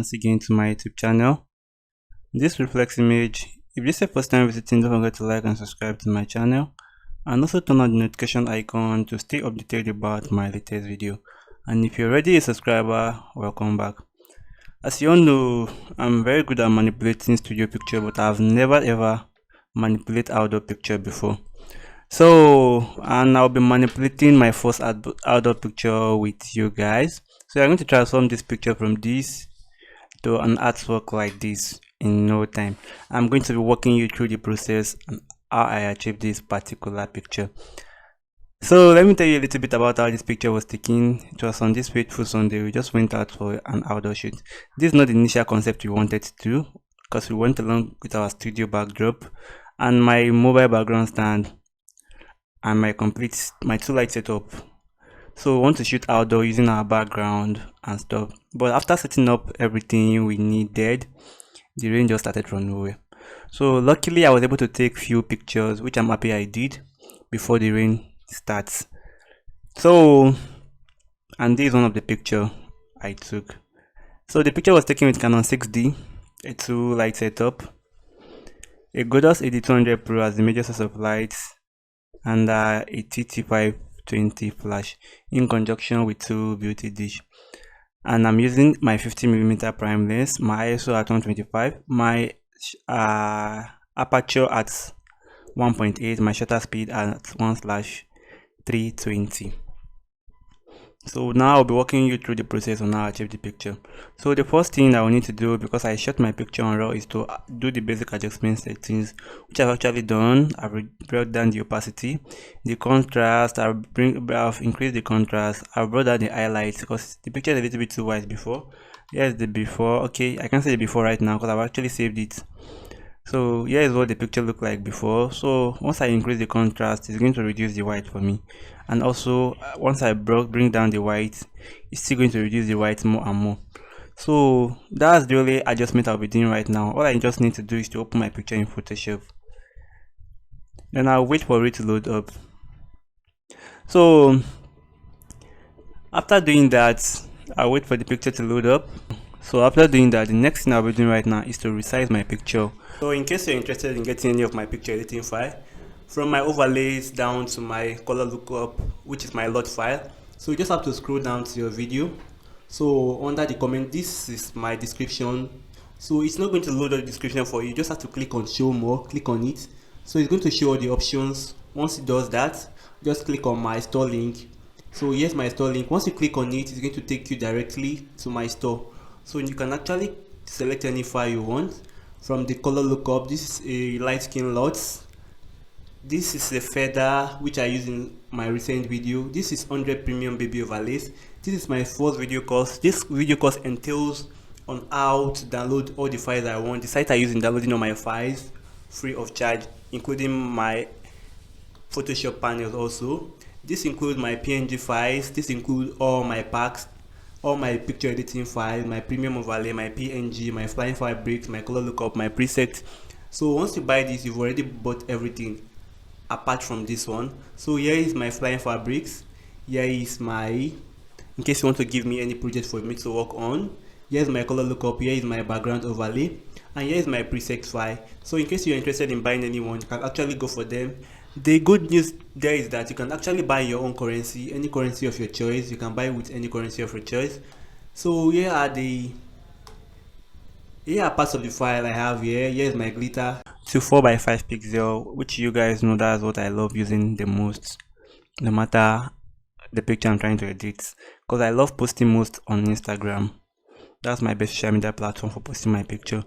once again to my YouTube channel. This reflects image. If this is your first time visiting, don't forget to like and subscribe to my channel, and also turn on the notification icon to stay updated about my latest video. And if you're already a subscriber, welcome back. As you all know, I'm very good at manipulating studio picture, but I've never ever manipulated outdoor picture before. And I'll be manipulating my first outdoor picture with you guys. So I'm going to transform this picture from this to an artwork like this in no time. I'm going to be walking you through the process and how I achieved this particular picture. So let me tell you a little bit about how this picture was taken. It was on this fateful Sunday. We just went out for an outdoor shoot. This is not the initial concept we wanted to do, because we went along with our studio backdrop and my mobile background stand and my two light setup. So we want to shoot outdoor using our background and stuff. But after setting up everything we needed, the rain just started from nowhere. So luckily I was able to take few pictures, which I'm happy I did, before the rain starts. So, and this is one of the picture I took. So the picture was taken with Canon 6D, a 2 light setup, a Godox AD200 Pro as the major source of lights, and a TT520 flash in conjunction with 2 beauty dish. And I'm using my 50mm prime lens, my ISO at 125, my aperture at 1.8, my shutter speed at 1/320. So now I'll be walking you through the process on how I achieve the picture. So the first thing I will need to do, because I shot my picture on RAW, is to do the basic adjustment settings, which I've actually done. I've brought down the opacity, the contrast. I've increased the contrast. I've brought down the highlights because the picture is a little bit too white before. Here's the before. Okay, I can't say the before right now because I've actually saved it. So here is what the picture looked like before. So once I increase the contrast, it's going to reduce the white for me. And also once I bring down the white, it's still going to reduce the white more and more. So that's the only adjustment I'll be doing right now. All I just need to do is to open my picture in Photoshop. Then I'll wait for it to load up. So after doing that, I'll wait for the picture to load up. So after doing that, the next thing I'll be doing right now is to resize my picture. So in case you're interested in getting any of my picture editing file, from my overlays down to my color lookup, which is my LUT file, so you just have to scroll down to your video. So under the comment, this is my description. So it's not going to load the description for you. You just have to click on show more, click on it. So it's going to show all the options. Once it does that, just click on my store link. So here's my store link. Once you click on it, it's going to take you directly to my store. So you can actually select any file you want. From the color lookup, this is a light skin LUTs. This is a feather which I use in my recent video. This is 100 premium baby overlays. This is my first video course. This video course entails on how to download all the files I want. The site I use in downloading all my files free of charge, including my Photoshop panels also. This includes my PNG files. This includes all my packs, all my picture editing files, my premium overlay, my PNG, my flying fabrics, my color lookup, my presets. So once you buy this, you've already bought everything apart from this one. So here is my flying fabrics. Here is my, in case you want to give me any project for me to work on. Here's my color lookup. Here is my background overlay, and here is my presets file. So in case you're interested in buying anyone, you can actually go for them. The good news there is that you can actually buy your own currency, any currency of your choice. You can buy with any currency of your choice. So here are parts of the file I have here. Here's my glitter to 4x5 pixel, which you guys know that's what I love using the most, no matter the picture I'm trying to edit, because I love posting most on Instagram. That's my best social media platform for posting my picture.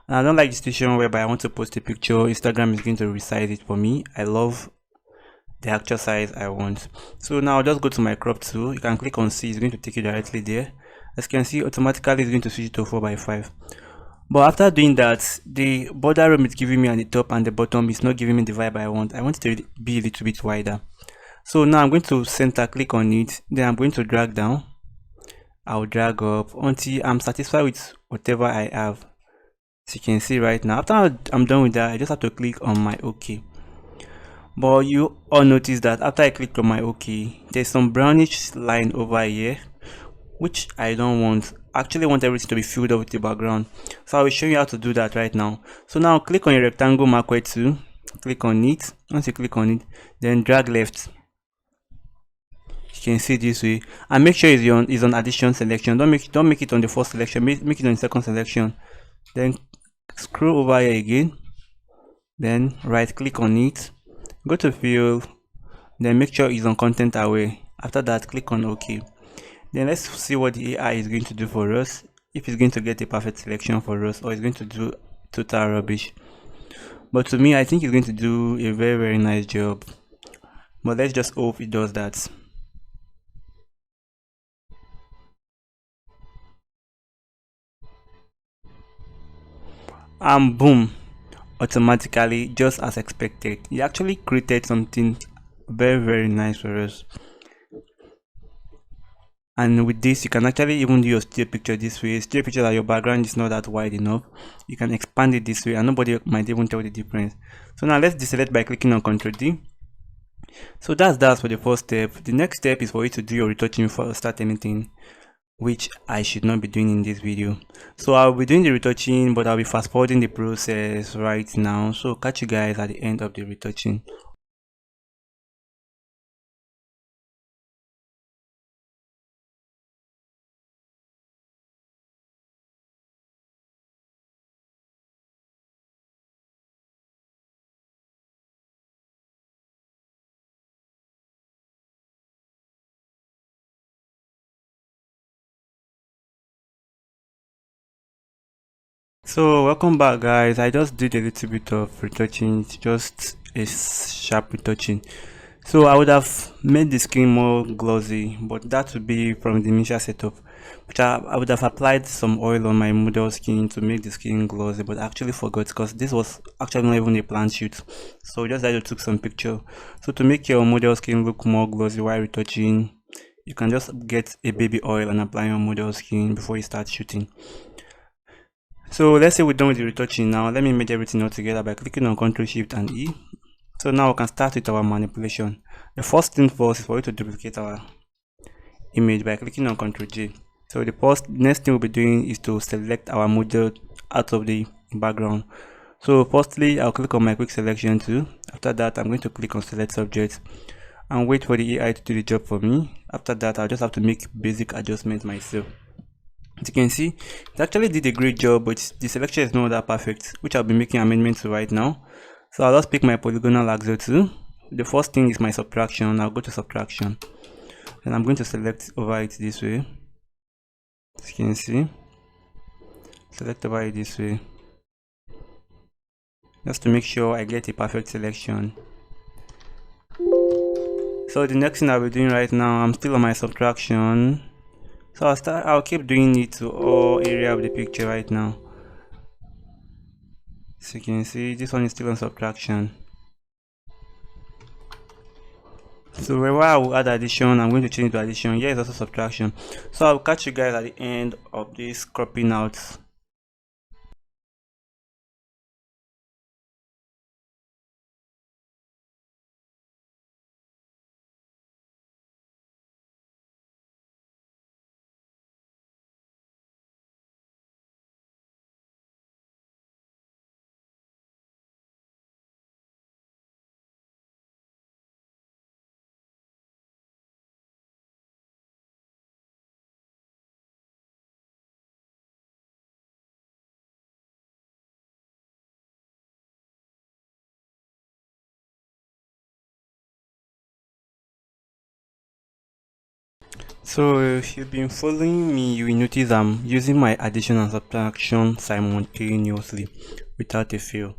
And I don't like the situation whereby I want to post a picture, Instagram is going to resize it for me. I love the actual size I want. So now I'll just go to my crop tool. You can click on C, it's going to take you directly there. As you can see, automatically it's going to switch to 4x5. But after doing that, the border room is giving me on the top and the bottom is not giving me the vibe I want. I want it to be a little bit wider. So now I'm going to center click on it. Then I'm going to drag down. I'll drag up until I'm satisfied with whatever I have. As you can see right now, after I'm done with that, I just have to click on my OK. But you all notice that after I click on my OK, there's some brownish line over here, which I don't want. actually want everything to be filled up with the background. So I will show you how to do that right now. So now click on your rectangle marquee tool, click on it. Once you click on it, then drag left. You can see this way, and make sure it's on addition selection. Don't make it on the first selection, make it on the second selection. Then scroll over here again, then right click on it, go to fill, then make sure it's on content aware. After that, click on OK. Then let's see what the AI is going to do for us, if it's going to get a perfect selection for us or it's going to do total rubbish. But to me, I think it's going to do a very nice job, but let's just hope it does that. And boom, automatically, just as expected, it actually created something very nice for us. And with this, you can actually even do your still picture this way. Still picture that your background is not that wide enough, you can expand it this way and nobody might even tell the difference. So now let's deselect by clicking on Ctrl D. So that's for the first step. The next step is for you to do your retouching before you start anything, which I should not be doing in this video. So I'll be doing the retouching, but I'll be fast forwarding the process right now. So catch you guys at the end of the retouching. So welcome back guys. I just did a little bit of retouching, just a sharp retouching. So I would have made the skin more glossy, but that would be from the initial setup, which I would have applied some oil on my model skin to make the skin glossy, but I actually forgot because this was actually not even a planned shoot. So just I took some picture. So to make your model skin look more glossy while retouching, you can just get a baby oil and apply on model skin before you start shooting. So let's say we're done with the retouching now. Let me merge everything all together by clicking on Ctrl Shift and E. So now we can start with our manipulation. The first thing first is for you to duplicate our image by clicking on Ctrl J. So the next thing we'll be doing is to select our model out of the background. So firstly, I'll click on my quick selection tool. After that, I'm going to click on select subject and wait for the AI to do the job for me. After that, I'll just have to make basic adjustments myself. As you can see, it actually did a great job, but the selection is not that perfect, which I'll be making amendments to right now. So I'll just pick my polygonal axle tool. The first thing is my subtraction. I'll go to subtraction and I'm going to select over it this way. As you can see, select over it this way, just to make sure I get a perfect selection. So the next thing I'll be doing right now, I'm still on my subtraction. So I'll keep doing it to all area of the picture right now. So you can see this one is still on subtraction. So where I will add addition, I'm going to change to addition. Here is also subtraction. So I'll catch you guys at the end of this cropping out. So if you've been following me, you will notice I'm using my addition and subtraction simultaneously without a fail.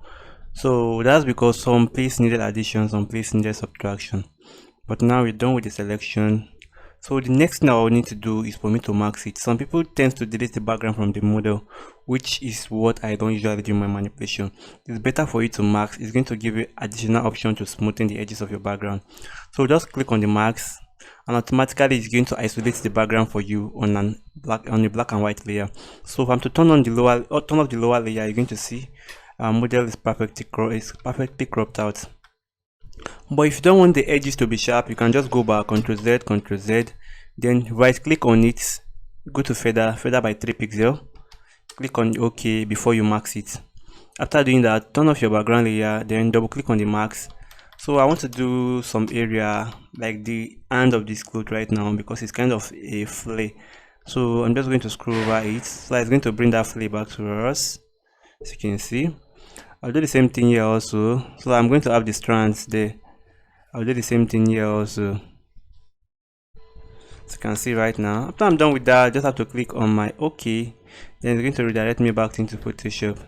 So that's because some place needed addition, some place needed subtraction. But now we're done with the selection. So the next thing I will need to do is for me to mask it. Some people tend to delete the background from the model, which is what I don't usually do in my manipulation. It's better for you to mask. It's going to give you additional option to smoothen the edges of your background. So just click on the mask and automatically it's going to isolate the background for you on a black and white layer. So if I'm to turn off the lower layer, you're going to see our model is perfectly cropped out. But if you don't want the edges to be sharp, you can just go back, Ctrl Z, then right click on it, go to feather by 3 pixels, click on OK before you mask it. After doing that, turn off your background layer, then double click on the mask. So I want to do some area like the hand of this cloth right now because it's kind of a flay. So I'm just going to scroll over it, so it's going to bring that flay back to us, as you can see. I'll do the same thing here also. So I'm going to have the strands there. I'll do the same thing here also, as you can see right now. After I'm done with that, I just have to click on my OK. Then it's going to redirect me back into Photoshop.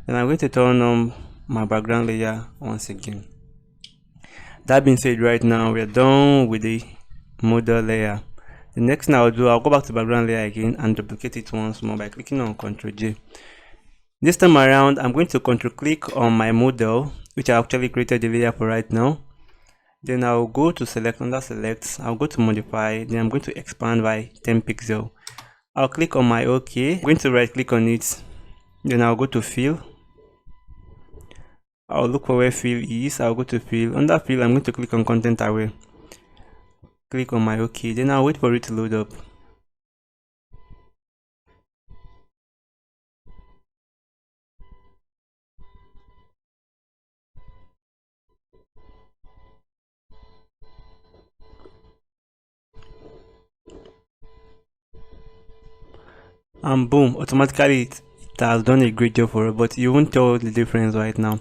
Then I'm going to turn on my background layer once again. That being said, right now we're done with the model layer. The next thing I'll do, I'll go back to background layer again and duplicate it once more by clicking on Ctrl J. This time around, I'm going to Ctrl click on my model, which I actually created the layer for right now. Then I'll go to select, under select, I'll go to modify, then I'm going to expand by 10 pixels. I'll click on my OK. I'm going to right click on it, then I'll go to fill. I'll look for where fill is. I'll go to fill. Under fill, I'm going to click on content aware. Click on my OK. Then I'll wait for it to load up. And boom, automatically it has done a great job for us, but you won't tell the difference right now.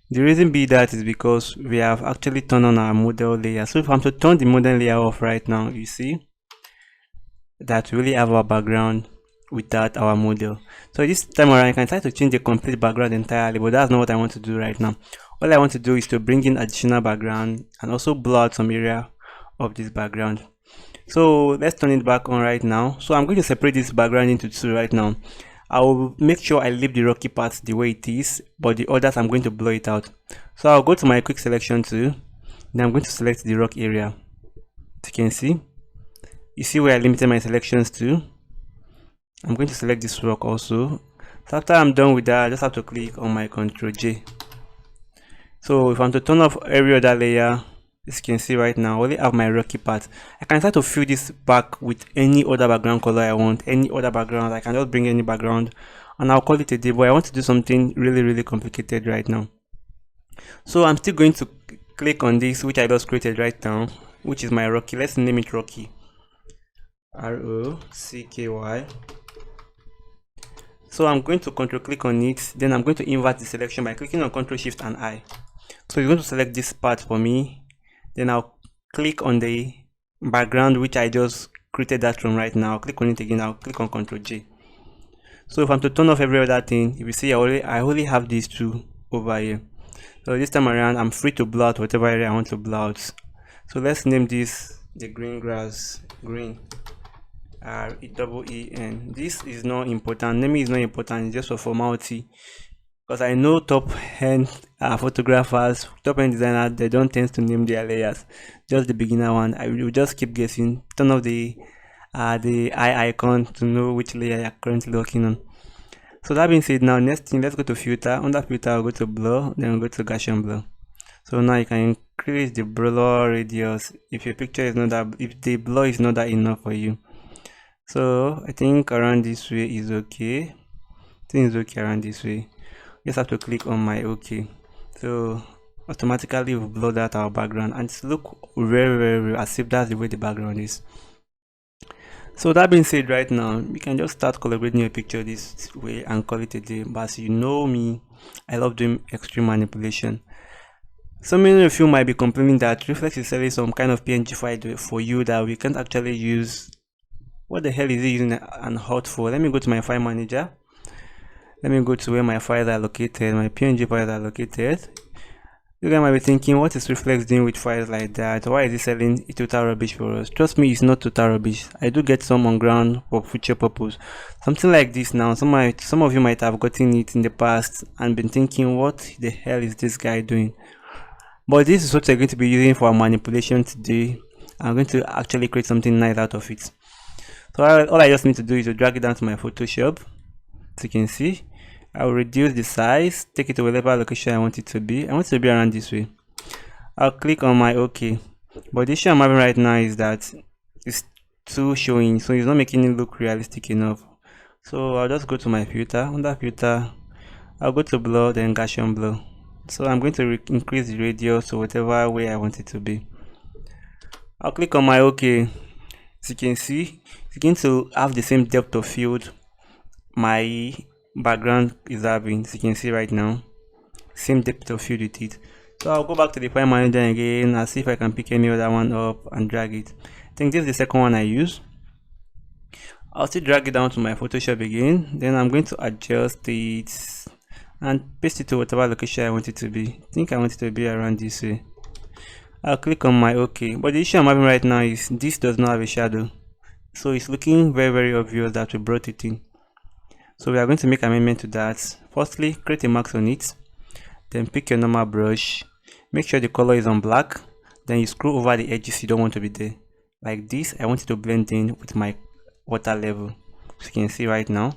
The reason be that is because we have actually turned on our model layer. So if I'm to turn the model layer off right now, you see that we really have our background without our model. So this time around, I can try to change the complete background entirely, but that's not what I want to do right now. All I want to do is to bring in additional background and also blur out some area of this background. So let's turn it back on right now. So I'm going to separate this background into two right now. I will make sure I leave the rocky part the way it is, but the others I'm going to blur it out. So I'll go to my quick selection tool, then I'm going to select the rock area. As you can see, you see where I limited my selections to. I'm going to select this rock also. So after I'm done with that, I just have to click on my Ctrl J. So if I'm to turn off every other layer, as you can see right now, I only have my rocky part. I can start to fill this back with any other background color I want, any other background. I can just bring any background and I'll call it a day, but I want to do something really complicated right now. So I'm still going to click on this, which I just created right now, which is my Rocky. Let's name it Rocky. R-O-C-K-Y. So I'm going to Ctrl click on it, then I'm going to invert the selection by clicking on Ctrl Shift and I. So you're going to select this part for me. Then I'll click on the background which I just created that from right now. I'll click on it again. I'll click on Ctrl J. So if I'm to turn off every other thing, you will see I only have these two over here. So this time around, I'm free to blur out whatever area I want to blur out. So let's name this the green grass. Green, R-E-E-N. This is not important. Naming is not important. It's just for formality. Because I know top-end photographers, top-end designers, they don't tend to name their layers. Just the beginner one, I will just keep guessing. Turn off the eye icon to know which layer you're currently working on. So that being said, now next thing, let's go to filter. Under filter, I'll go to blur, then I'll go to Gaussian blur. So now you can increase the blur radius if your picture is not that, if the blur is not that enough for you. So I think around this way is okay. I think it's okay around this way. Just have to click on my OK. So automatically we've blurred out our background and it's look very as if that's the way the background is. So that being said, right now you can just start collaborating your picture this way and call it a day. But as you know me, I love doing extreme manipulation. So many of you might be complaining that Reflex is selling some kind of PNG file for you that we can't actually use. What the hell is it using an hot for? Let me go to my file manager. Let me go to where my files are located, my PNG files are located. You guys might be thinking, what is Reflex doing with files like that? Why is it selling total rubbish for us? Trust me, it's not total rubbish. I do get some on ground for future purpose. Something like this now, some of you might have gotten it in the past and been thinking, what the hell is this guy doing? But this is what you're going to be using for manipulation today. I'm going to actually create something nice out of it. So all I just need to do is to drag it down to my Photoshop. As you can see, I will reduce the size, take it to whatever location I want it to be. I want it to be around this way. I'll click on my OK. But the issue I'm having right now is that it's too showing, so it's not making it look realistic enough. So I'll just go to my filter. Under filter, I'll go to blur, then Gaussian blur. So I'm going to increase the radius to whatever way I want it to be. I'll click on my OK. As you can see, it's going to have the same depth of field my background is having. As you can see right now, same depth of field with it. So I'll go back to the file manager again and see if I can pick any other one up and drag it. I think this is the second one I use. I'll still drag it down to my Photoshop again. Then I'm going to adjust it and paste it to whatever location I want it to be. I think I want it to be around this way. I'll click on my OK. But the issue I'm having right now is this does not have a shadow. So it's looking very obvious that we brought it in. So we are going to make amendment to that. Firstly, create a mask on it. Then pick your normal brush. Make sure the color is on black. Then you scroll over the edges you don't want to be there. Like this, I want it to blend in with my water level. As you can see right now.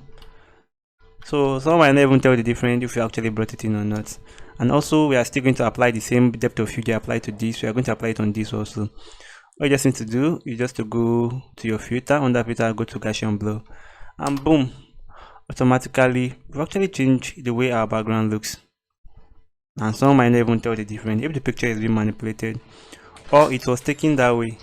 So some might not even tell the difference if you actually brought it in or not. And also we are still going to apply the same depth of field you applied to this. We are going to apply it on this also. All you just need to do is just to go to your filter. Under filter, go to Gaussian blur, and boom, automatically we've actually changed the way our background looks. And some might not even tell the difference if the picture is being manipulated or it was taken that way.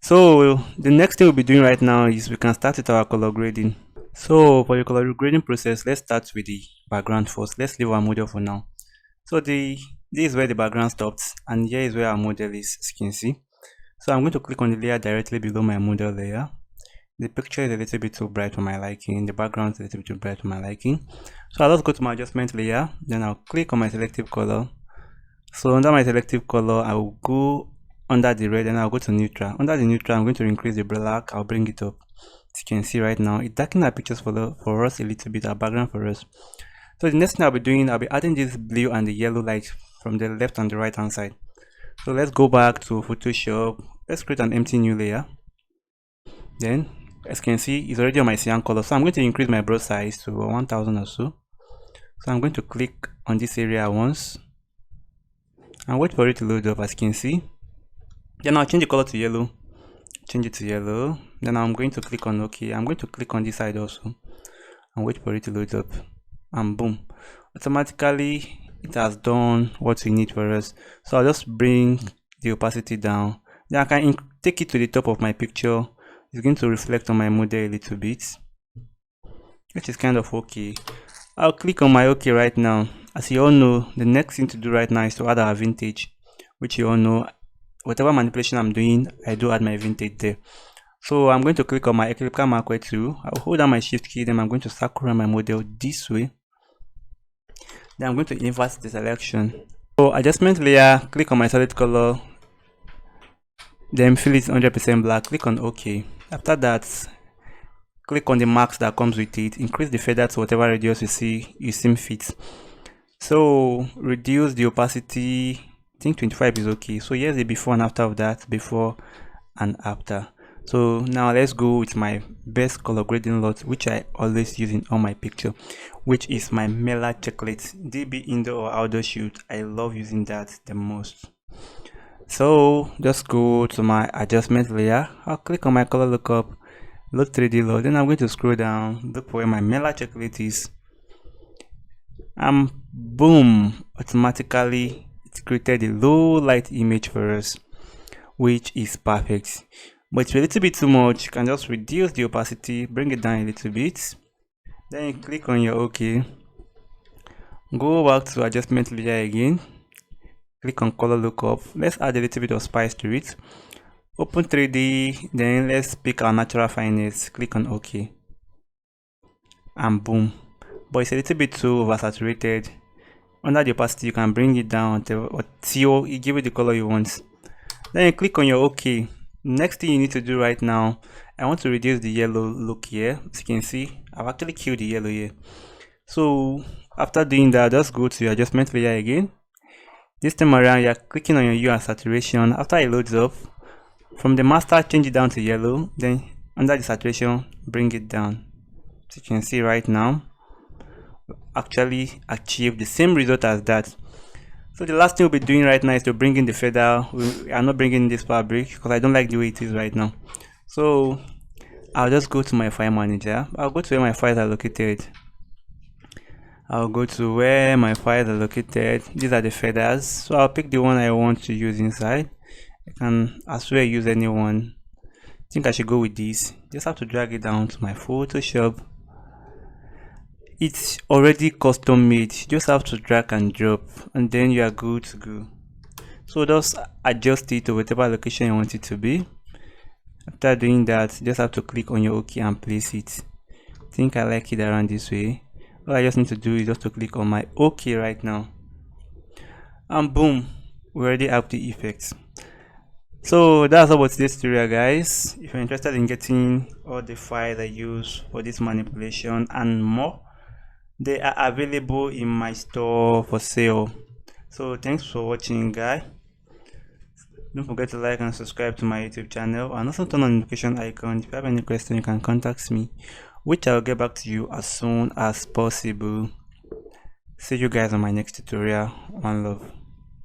So the next thing we'll be doing right now is we can start with our color grading. So for the color grading process, let's start with the background first. Let's leave our model for now. So this is where the background stops, and here is where our model is, as you can see. So I'm going to click on the layer directly below my model layer. The picture is a little bit too bright for my liking. The background is a little bit too bright for my liking. So I'll just go to my adjustment layer. Then I'll click on my selective color. So under my selective color, I will go under the red and I'll go to neutral. Under the neutral, I'm going to increase the black. I'll bring it up. As you can see right now, it darkens our pictures for us a little bit, our background for us. So the next thing I'll be doing, I'll be adding this blue and the yellow light from the left and the right hand side. So let's go back to Photoshop. Let's create an empty new layer. Then, as you can see, it's already on my cyan color. So I'm going to increase my brush size to 1000 or so. So I'm going to click on this area once and wait for it to load up, as you can see. Then I'll change the color to yellow. Change it to yellow. Then I'm going to click on OK. I'm going to click on this side also and wait for it to load up. And boom, automatically it has done what we need for us. So I'll just bring the opacity down. Then I can take it to the top of my picture. It's going to reflect on my model a little bit, which is kind of okay. I'll click on my OK right now. As you all know, the next thing to do right now is to add our vintage, which you all know, whatever manipulation I'm doing, I do add my vintage there. So I'm going to click on my elliptical marquee tool. I'll hold down my shift key, then I'm going to circle around my model this way. Then I'm going to invert the selection. So adjustment layer, click on my solid color, then fill it 100% black, click on OK. After that, click on the marks that comes with it, increase the feather to whatever radius you seem fit. So reduce the opacity, I think 25 is okay. So here's the before and after of that, before and after. So now let's go with my best color grading lot, which I always use in all my picture, which is my Mela chocolate DB indoor or outdoor shoot. I love using that the most. So just go to my adjustment layer. I'll click on my color lookup, load 3D load. Then I'm going to scroll down, look for where my Mela chocolate is, and boom, automatically it created a low light image for us, which is perfect. But it's a little bit too much. You can just reduce the opacity, bring it down a little bit. Then you click on your OK. Go back to adjustment layer again. Click on color lookup. Let's add a little bit of spice to it. Open 3D. Then let's pick our natural fineness. Click on OK. And boom. But it's a little bit too oversaturated. Under the opacity, you can bring it down until you give it the color you want. Then you click on your OK. Next thing you need to do right now, I want to reduce the yellow look here. As you can see, I've actually killed the yellow here. So after doing that, just go to your adjustment layer again. This time around, you're clicking on your hue and saturation. After it loads up, from the master, change it down to yellow. Then under the saturation, bring it down. As you can see right now, actually achieve the same result as that. So the last thing we'll be doing right now is to bring in the feather. We are not bringing in this fabric because I don't like the way it is right now. So I'll just go to my file manager. I'll go to where my files are located. I'll go to where my files are located. These are the feathers. So I'll pick the one I want to use inside. I can as well use anyone. I think I should go with this. Just have to drag it down to my Photoshop. It's already custom made. You just have to drag and drop and then you are good to go. So just adjust it to whatever location you want it to be. After doing that, just have to click on your OK and place it. I think I like it around this way. All I just need to do is just to click on my OK right now, and boom, we already have the effects. So that's all about today's tutorial, guys. If you're interested in getting all the files I use for this manipulation and more, they are available in my store for sale. So thanks for watching, guys. Don't forget to like and subscribe to my YouTube channel, and also turn on the notification icon. If you have any question, you can contact me, which I'll get back to you as soon as possible. See you guys on my next tutorial. One love.